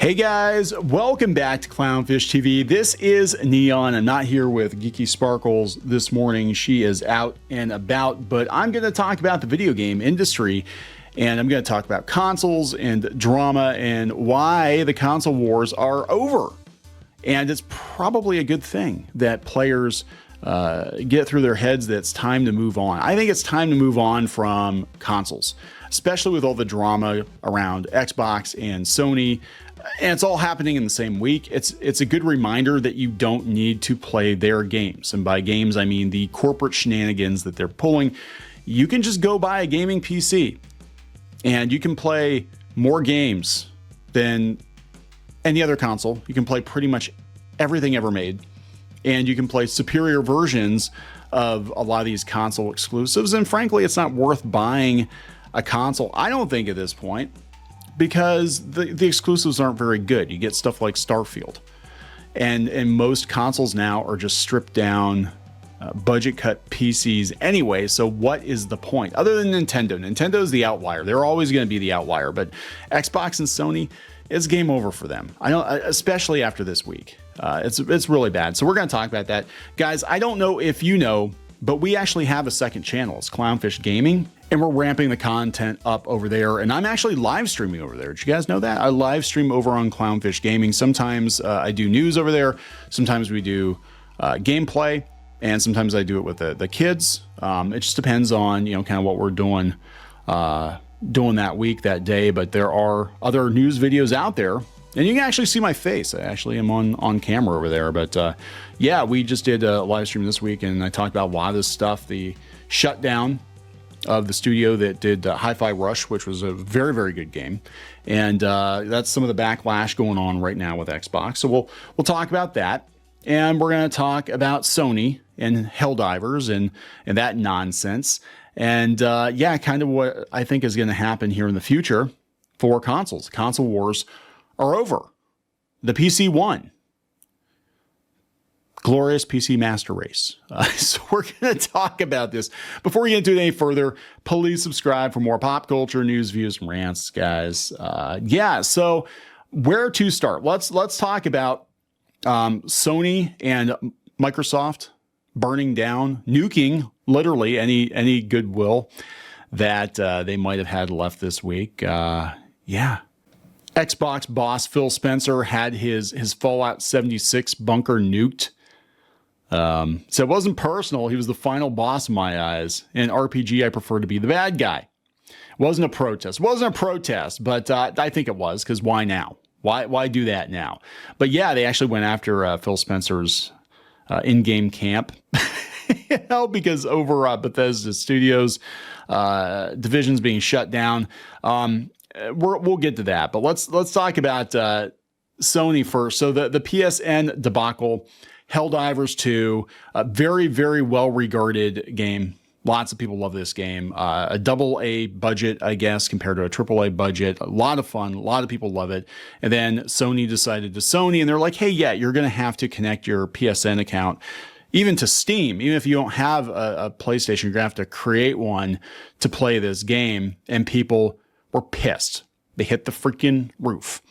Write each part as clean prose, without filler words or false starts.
Hey guys, welcome back to Clownfish TV. This is Kneon. I'm not here with Geeky Sparkles this morning. She is out and about, but I'm going to talk about the video game industry, and I'm going to talk about consoles and drama and why the console wars are over. And it's probably a good thing that players get through their heads that it's time to move on. I think it's time to move on from consoles, especially with all the drama around Xbox and Sony. And it's all happening in the same week. It's a good reminder that you don't need to play their games. And by games, I mean the corporate shenanigans that they're pulling. You can just go buy a gaming PC and you can play more games than any other console. You can play pretty much everything ever made. And you can play superior versions of a lot of these console exclusives. And frankly, it's not worth buying a console, I don't think, at this point, because the exclusives aren't very good. You get stuff like Starfield. And most consoles now are just stripped down, budget cut PCs anyway. So what is the point? Other than Nintendo. Nintendo is the outlier. They're always going to be the outlier. But Xbox and Sony, it's game over for them. I know, especially after this week. It's really bad. So we're going to talk about that. Guys, I don't know if you know, but we actually have a second channel. It's Clownfish Gaming. And we're ramping the content up over there. And I'm actually live streaming over there. Did you guys know that? I live stream over on Clownfish Gaming. Sometimes I do news over there. Sometimes we do gameplay. And sometimes I do it with the kids. It just depends on, kind of what we're doing that week, that day. But there are other news videos out there. And you can actually see my face. I actually am on camera over there. But yeah, we just did a live stream this week. And I talked about a lot of this stuff. The shutdown of the studio that did Hi-Fi Rush, which was a very, very good game. And that's some of the backlash going on right now with Xbox. So we'll talk about that. And we're going to talk about Sony and Helldivers and that nonsense. And yeah, kind of what I think is going to happen here in the future for consoles. Console wars are over. The PC won. Glorious PC master race. So we're going to talk about this. Before we get into it any further, please subscribe for more pop culture news, views, and rants, guys. Yeah, so where to start? Let's talk about Sony and Microsoft burning down, nuking literally any goodwill that they might have had left this week. Yeah. Xbox boss Phil Spencer had his Fallout 76 bunker nuked. So it wasn't personal. He was the final boss in my eyes. In RPG, I prefer to be the bad guy. It wasn't a protest. It wasn't a protest, but I think it was, because why now? Why do that now? But yeah, they actually went after Phil Spencer's in-game camp. Because over Bethesda Studios, divisions being shut down. We'll get to that, but let's talk about Sony first. So the PSN debacle. Helldivers 2, a very, very well-regarded game. Lots of people love this game. A AA budget, I guess, compared to a AAA budget. A lot of fun. A lot of people love it. And then Sony decided to Sony, and they're like, hey, yeah, you're going to have to connect your PSN account even to Steam. Even if you don't have a PlayStation, you're going to have to create one to play this game. And people were pissed. They hit the freaking roof.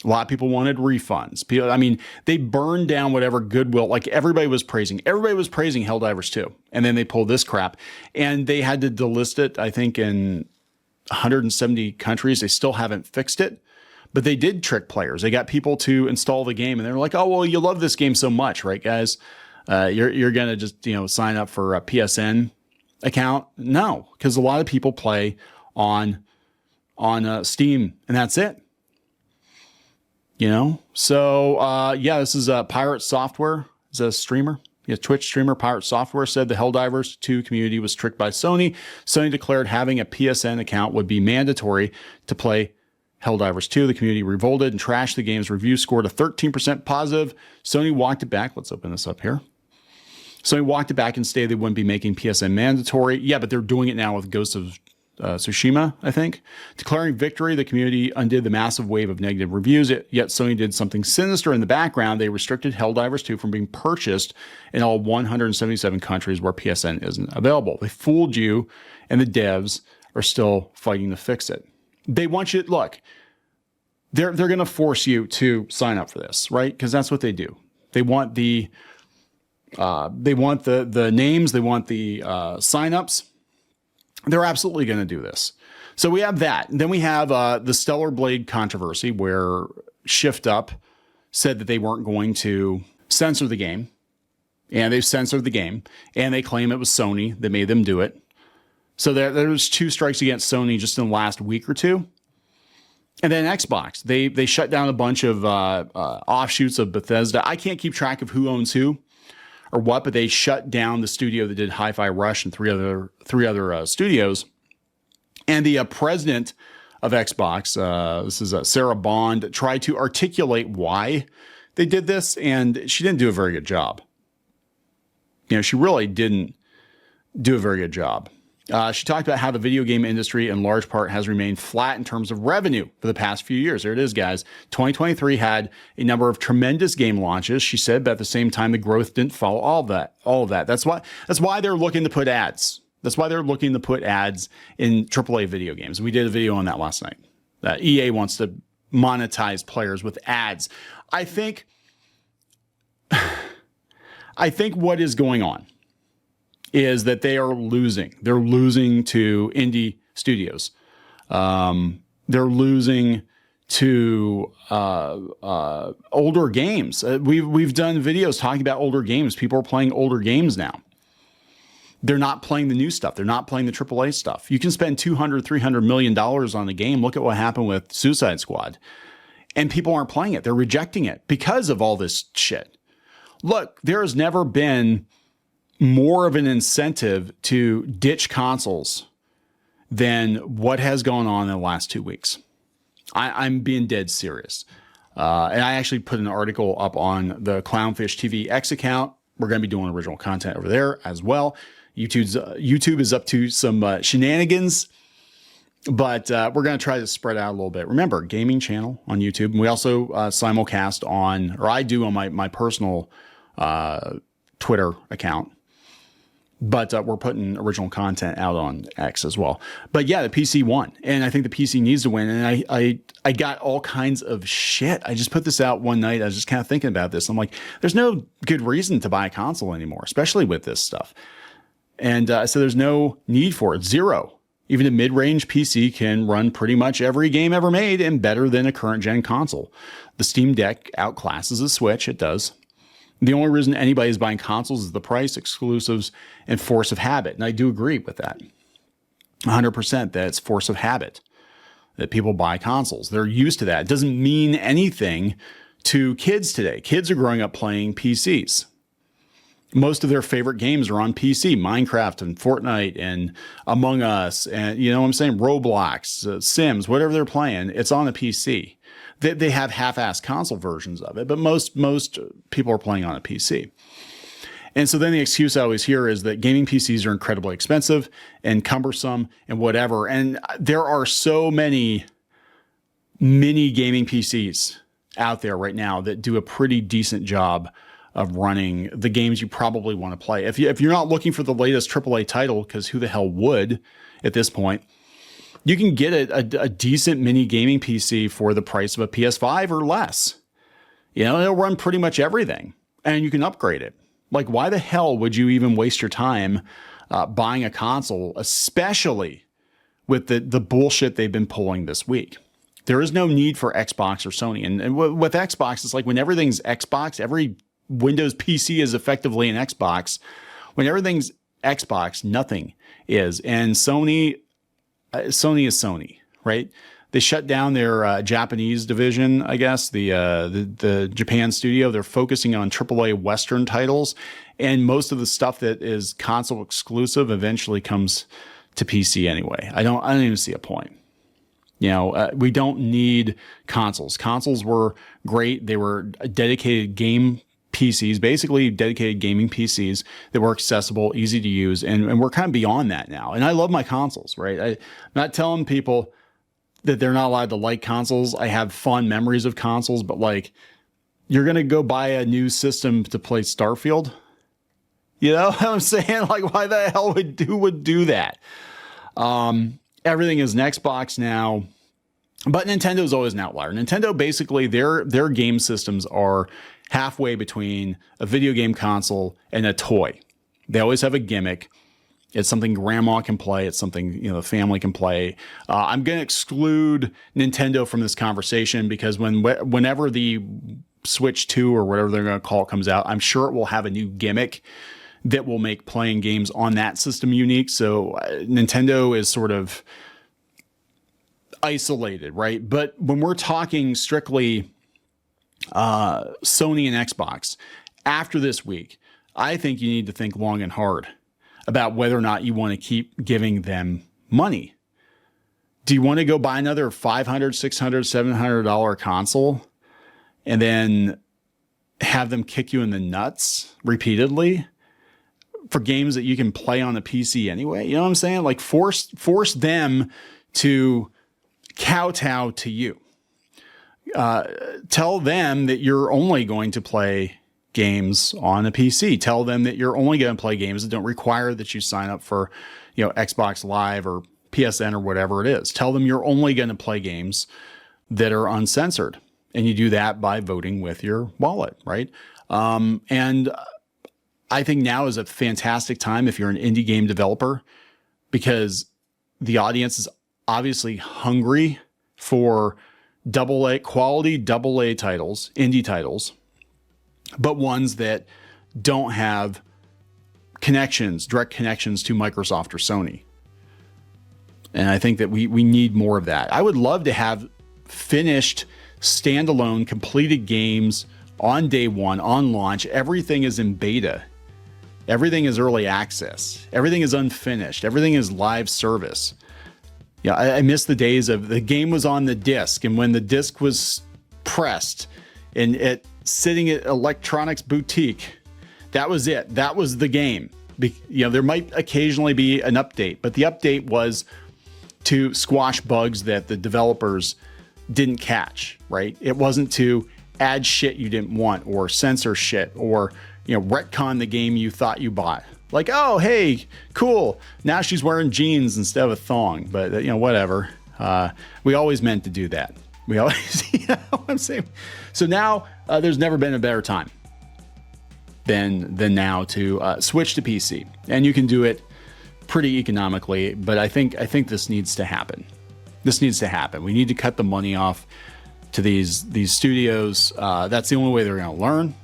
A lot of people wanted refunds. They burned down whatever goodwill. Like everybody was praising Helldivers 2. And then they pulled this crap. And they had to delist it, I think, in 170 countries. They still haven't fixed it. But they did trick players. They got people to install the game. And they're like, oh, well, you love this game so much, right, guys? You're going to just, sign up for a PSN account? No, because a lot of people play on Steam. And that's it. So yeah, this is Pirate Software. Is that a streamer? Yeah, Twitch streamer Pirate Software said the Helldivers 2 community was tricked by Sony. Sony declared having a PSN account would be mandatory to play Helldivers 2. The community revolted and trashed the game's review, scored a 13% positive. Sony walked it back. Let's open this up here. Sony walked it back and stated they wouldn't be making PSN mandatory. Yeah, but they're doing it now with Ghost of Tsushima, I think. Declaring victory, the community undid the massive wave of negative reviews, yet Sony did something sinister in the background. They restricted Helldivers 2 from being purchased in all 177 countries where PSN isn't available. They fooled you, and the devs are still fighting to fix it. They want you, look, they're going to force you to sign up for this, right? Because that's what they do. They want the names, they want the signups. They're absolutely going to do this. So we have that. And then we have the Stellar Blade controversy, where Shift Up said that they weren't going to censor the game, and they've censored the game, and they claim it was Sony that made them do it. So there's 2 strikes against Sony just in the last week or two. And then Xbox, they shut down a bunch of offshoots of Bethesda. I can't keep track of who owns who or what, but they shut down the studio that did Hi-Fi Rush and three other studios. And the president of Xbox, this is Sarah Bond, tried to articulate why they did this, and she didn't do a very good job. She really didn't do a very good job. She talked about how the video game industry in large part has remained flat in terms of revenue for the past few years. There it is, guys. 2023 had a number of tremendous game launches, she said, but at the same time, the growth didn't follow all of that. That's why they're looking to put ads. That's why they're looking to put ads in AAA video games. We did a video on that last night. EA wants to monetize players with ads. I think what is going on is that they are losing. They're losing to indie studios. They're losing to older games. We've done videos talking about older games. People are playing older games now. They're not playing the new stuff. They're not playing the AAA stuff. You can spend $200-300 million on a game. Look at what happened with Suicide Squad. And people aren't playing it. They're rejecting it because of all this shit. Look, there has never been more of an incentive to ditch consoles than what has gone on in the last 2 weeks. I'm being dead serious. And I actually put an article up on the Clownfish TV X account. We're going to be doing original content over there as well. YouTube is up to some shenanigans, but we're going to try to spread out a little bit. Remember, gaming channel on YouTube. And we also simulcast on, or I do on my personal Twitter account. But we're putting original content out on X as well. But yeah, the PC won. And I think the PC needs to win. And I got all kinds of shit. I just put this out one night. I was just kind of thinking about this. I'm like, there's no good reason to buy a console anymore, especially with this stuff. And so there's no need for it. Zero. Even a mid-range PC can run pretty much every game ever made and better than a current gen console. The Steam Deck outclasses the Switch. It does. The only reason anybody's buying consoles is the price, exclusives, and force of habit. And I do agree with that. 100% that it's force of habit that people buy consoles. They're used to that. It doesn't mean anything to kids today. Kids are growing up playing PCs. Most of their favorite games are on PC, Minecraft and Fortnite and Among Us and, you know what I'm saying, Roblox, Sims, whatever they're playing, it's on a PC. They have half-assed console versions of it, but most people are playing on a PC. And so then the excuse I always hear is that gaming PCs are incredibly expensive and cumbersome and whatever. And there are so many mini gaming PCs out there right now that do a pretty decent job of running the games you probably want to play. If you're not looking for the latest AAA title, because who the hell would at this point, you can get a decent mini gaming PC for the price of a PS5 or less. You know, it'll run pretty much everything, and you can upgrade it. Like, why the hell would you even waste your time buying a console, especially with the bullshit they've been pulling this week? There is no need for Xbox or Sony. And with Xbox, it's like when everything's Xbox, every Windows PC is effectively an Xbox. When everything's Xbox, nothing is. And Sony is Sony, right? They shut down their Japanese division, I guess, the Japan studio. They're focusing on AAA Western titles, and most of the stuff that is console exclusive eventually comes to PC anyway. I don't even see a point. You know, we don't need consoles. Consoles were great. They were dedicated game PCs, basically dedicated gaming PCs that were accessible, easy to use, and we're kind of beyond that now. And I love my consoles, right? I'm not telling people that they're not allowed to like consoles. I have fond memories of consoles, but like, you're going to go buy a new system to play Starfield? You know what I'm saying? Like, why the hell would do that? Everything is an Xbox now. But Nintendo is always an outlier. Nintendo, basically, their game systems are halfway between a video game console and a toy. They always have a gimmick. It's something grandma can play. It's something, the family can play. I'm going to exclude Nintendo from this conversation because whenever the Switch 2 or whatever they're going to call it comes out, I'm sure it will have a new gimmick that will make playing games on that system unique. So Nintendo is sort of isolated, right? But when we're talking strictly Sony and Xbox, after this week, I think you need to think long and hard about whether or not you want to keep giving them money. Do you want to go buy another $500, $600, $700 console and then have them kick you in the nuts repeatedly for games that you can play on the PC anyway? You know what I'm saying? Like force them to kowtow to you. Tell them that you're only going to play games on a PC. Tell them that you're only going to play games that don't require that you sign up for, Xbox Live or PSN or whatever it is. Tell them you're only going to play games that are uncensored. And you do that by voting with your wallet, right? And I think now is a fantastic time if you're an indie game developer, because the audience is obviously hungry for quality AA titles, indie titles, but ones that don't have direct connections to Microsoft or Sony. And I think that we need more of that. I would love to have finished, standalone, completed games on day one, on launch. Everything is in beta. Everything is early access. Everything is unfinished. Everything is live service. Yeah, I miss the days of the game was on the disc, and when the disc was pressed and sitting at Electronics Boutique, that was it. That was the game. There might occasionally be an update, but the update was to squash bugs that the developers didn't catch, right? It wasn't to add shit you didn't want or censor shit or, retcon the game you thought you bought. Like, oh, hey, cool. Now she's wearing jeans instead of a thong, but whatever. We always meant to do that. We always, what I'm saying. So now there's never been a better time than now to switch to PC, and you can do it pretty economically. But I think this needs to happen. This needs to happen. We need to cut the money off to these studios. That's the only way they're going to learn.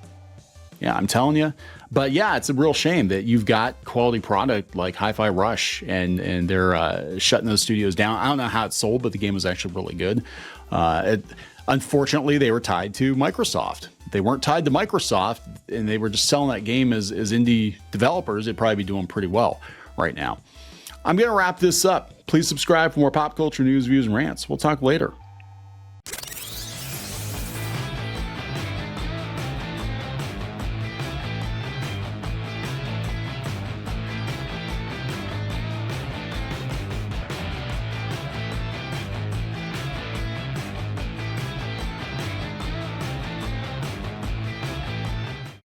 Yeah, I'm telling you. But yeah, it's a real shame that you've got quality product like Hi-Fi Rush and they're shutting those studios down. I don't know how it sold, but the game was actually really good. Unfortunately, they were tied to Microsoft. If they weren't tied to Microsoft and they were just selling that game as indie developers, they'd probably be doing pretty well right now. I'm going to wrap this up. Please subscribe for more pop culture news, views, and rants. We'll talk later.